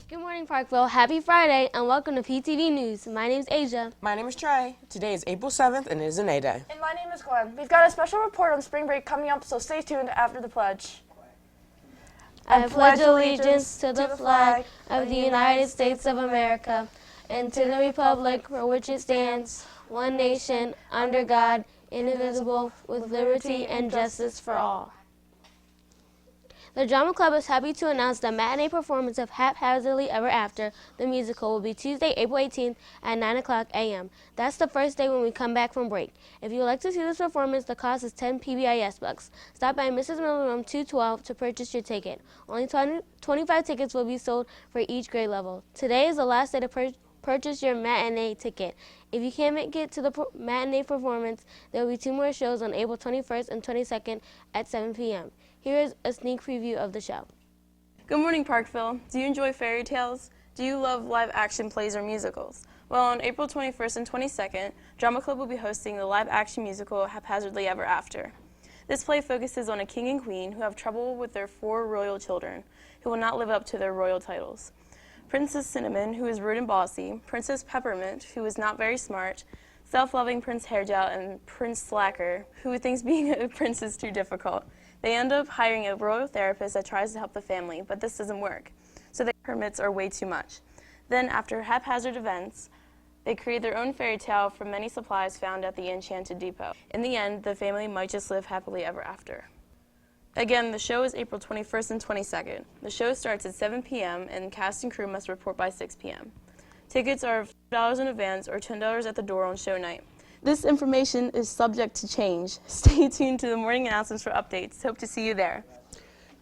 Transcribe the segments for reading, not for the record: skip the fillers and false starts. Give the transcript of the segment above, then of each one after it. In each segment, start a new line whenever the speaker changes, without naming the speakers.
Good morning, Parkville. Happy Friday, and welcome to PTV News. My name is Asia.
My name is Trey. Today is April 7th, and it is an A Day.
And my name is Glenn. We've got a special report on spring break coming up, so stay tuned after the pledge.
I pledge allegiance to the flag of the United States of America and to the republic for which it stands, one nation, under God, indivisible, with liberty and justice for all. The Drama Club is happy to announce the matinee performance of Haphazardly Ever After, the musical, will be Tuesday, April 18th at 9 o'clock a.m. That's the first day when we come back from break. If you would like to see this performance, the cost is 10 PBIS bucks. Stop by Mrs. Miller Room 212 to purchase your ticket. Only 25 tickets will be sold for each grade level. Today is the last day to purchase your matinee ticket. If you can't make it to the matinee performance, there will be 2 more shows on April 21st and 22nd at 7 p.m. Here is a sneak preview of the show.
Good morning, Parkville. Do you enjoy fairy tales? Do you love live action plays or musicals? Well, on April 21st and 22nd, Drama Club will be hosting the live action musical Haphazardly Ever After. This play focuses on a king and queen who have trouble with their 4 royal children who will not live up to their royal titles. Princess Cinnamon, who is rude and bossy, Princess Peppermint, who is not very smart, self-loving Prince Hairgel, and Prince Slacker, who thinks being a prince is too difficult. They end up hiring a royal therapist that tries to help the family, but this doesn't work, so their permits are way too much. Then, after haphazard events, they create their own fairy tale from many supplies found at the Enchanted Depot. In the end, the family might just live happily ever after. Again, the show is April 21st and 22nd. The show starts at 7 p.m. and cast and crew must report by 6 p.m. Tickets are $5 in advance or $10 at the door on show night. This information is subject to change. Stay tuned to the morning announcements for updates. Hope to see you there.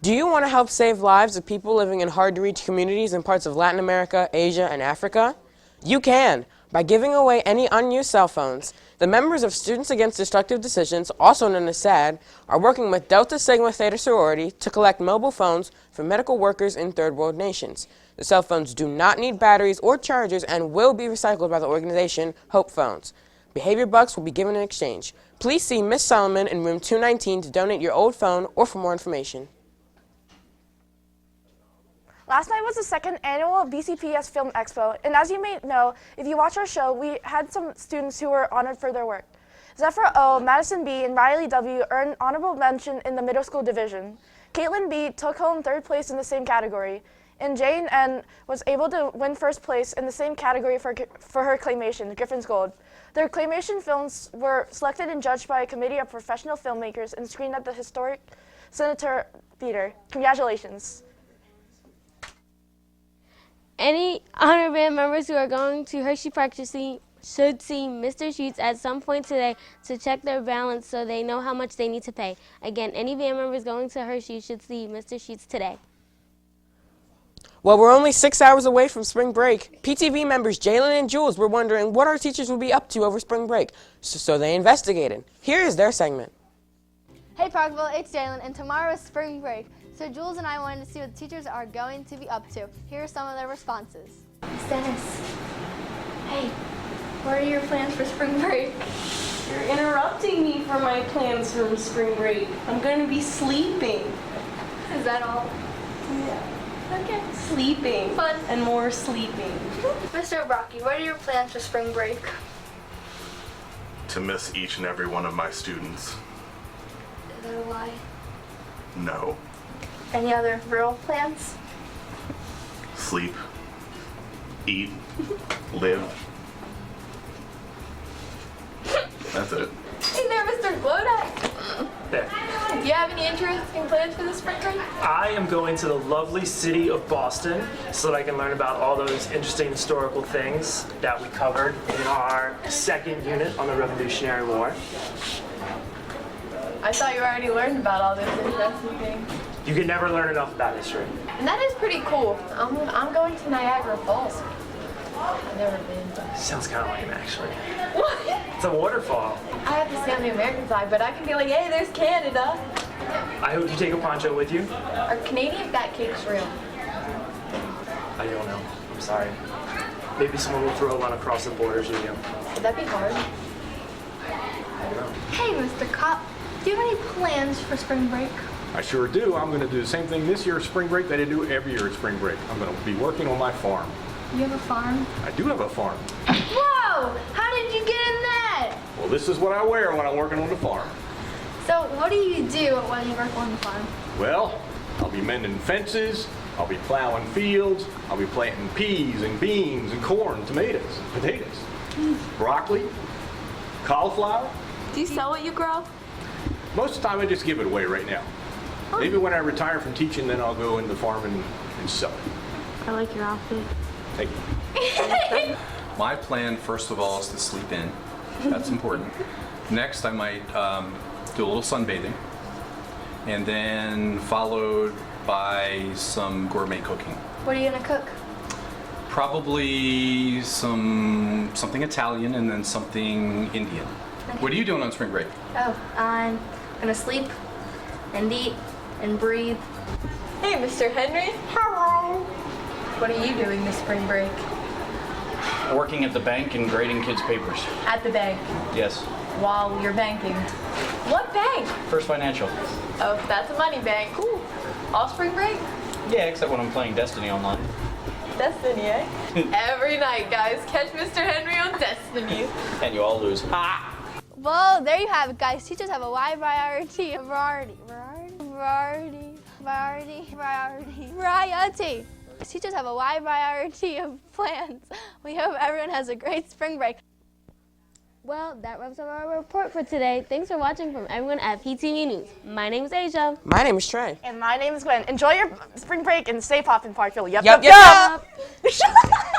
Do you want to help save lives of people living in hard-to-reach communities in parts of Latin America, Asia, and Africa? You can, by giving away any unused cell phones. The members of Students Against Destructive Decisions, also known as SAD, are working with Delta Sigma Theta sorority to collect mobile phones for medical workers in third world nations. The cell phones do not need batteries or chargers and will be recycled by the organization Hope Phones. Behavior bucks will be given in exchange. Please see Miss Solomon in room 219 to donate your old phone or for more information.
Last night was the 2nd annual BCPS Film Expo, and as you may know, if you watch our show, we had some students who were honored for their work. Zephyr O, Madison B, and Riley W earned honorable mention in the middle school division. Caitlin B took home 3rd place in the same category, and Jane N was able to win 1st place in the same category for her claymation, Griffin's Gold. Their claymation films were selected and judged by a committee of professional filmmakers and screened at the historic Senator Theater. Congratulations.
Any honor band members who are going to Hershey Park should see Mr. Sheets at some point today to check their balance so they know how much they need to pay. Again, any band members going to Hershey should see Mr. Sheets today.
Well, we're only 6 hours away from spring break. PTV members Jalen and Jules were wondering what our teachers would be up to over spring break, so they investigated. Here is their segment.
Hey Parkville, it's Jalen, and tomorrow is spring break, so Jules and I wanted to see what the teachers are going to be up to. Here are some of their responses.
Dennis, hey, what are your plans for spring break?
You're interrupting me for my plans for spring break. I'm going to be sleeping.
Is that all?
Yeah.
Okay.
Sleeping.
Fun.
And more sleeping.
Mr. Brocky, what are your plans for spring break?
To miss each and every one of my students.
Is that a lie?
No.
Any other real plans?
Sleep. Eat. Live. That's it.
Hey there, Mr. Glodak.
There.
Do you have any interesting plans for this spring break?
I am going to the lovely city of Boston so that I can learn about all those interesting historical things that we covered in our 2nd unit on the Revolutionary War.
I thought you already learned about all those interesting things.
You can never learn enough about history.
And that is pretty cool. I'm going to Niagara Falls. I've never been.
Sounds kind of lame, actually.
What?
It's a waterfall.
I have to stay on the American side, but I can be like, hey, there's Canada.
I hope you take a poncho with you.
Are Canadian fat cakes real?
I don't know. I'm sorry. Maybe someone will throw one across the border to you.
Would that be hard?
I don't know.
Hey, Mr. Cop, do you have any plans for spring break?
I sure do. I'm going to do the same thing this year spring break that I do every year at spring break. I'm going to be working on my farm.
You have a farm?
I do have a farm.
Whoa! How did you get in that?
Well, this is what I wear when I'm working on the farm.
So what do you do when you work on the farm?
Well, I'll be mending fences, I'll be plowing fields, I'll be planting peas and beans and corn, tomatoes, and potatoes, broccoli, cauliflower.
Do you sell what you grow?
Most of the time I just give it away right now. Maybe when I retire from teaching, then I'll go into the farm and sell it.
I like your outfit.
Thank you.
My plan, first of all, is to sleep in. That's important. Next, I might do a little sunbathing, and then followed by some gourmet cooking.
What are you gonna cook?
Probably something Italian and then something Indian.
Okay.
What are you doing on spring break?
Oh, I'm gonna sleep and eat and breathe.
Hey, Mr. Henry.
Hello.
What are you doing this spring break?
Working at the bank and grading kids' papers.
At the bank,
Yes.
while you're banking. What bank?
First Financial.
Oh, that's a money bank. Cool. All spring break?
Yeah, except when I'm playing Destiny online.
Destiny, eh? Every night, guys. Catch Mr. Henry on Destiny.
And you all lose. Ha!
Well, there you have it, guys. Teachers have a wide variety. Teachers have a wide variety of plans. We hope everyone has a great spring break.
Well, that wraps up our report for today. Thanks for watching from everyone at PTV News. My name is Asia.
My name is Trey.
And my name is Gwen. Enjoy your spring break and stay pop in Parkville. Yup,
Yup,
yup,
yup.
yup.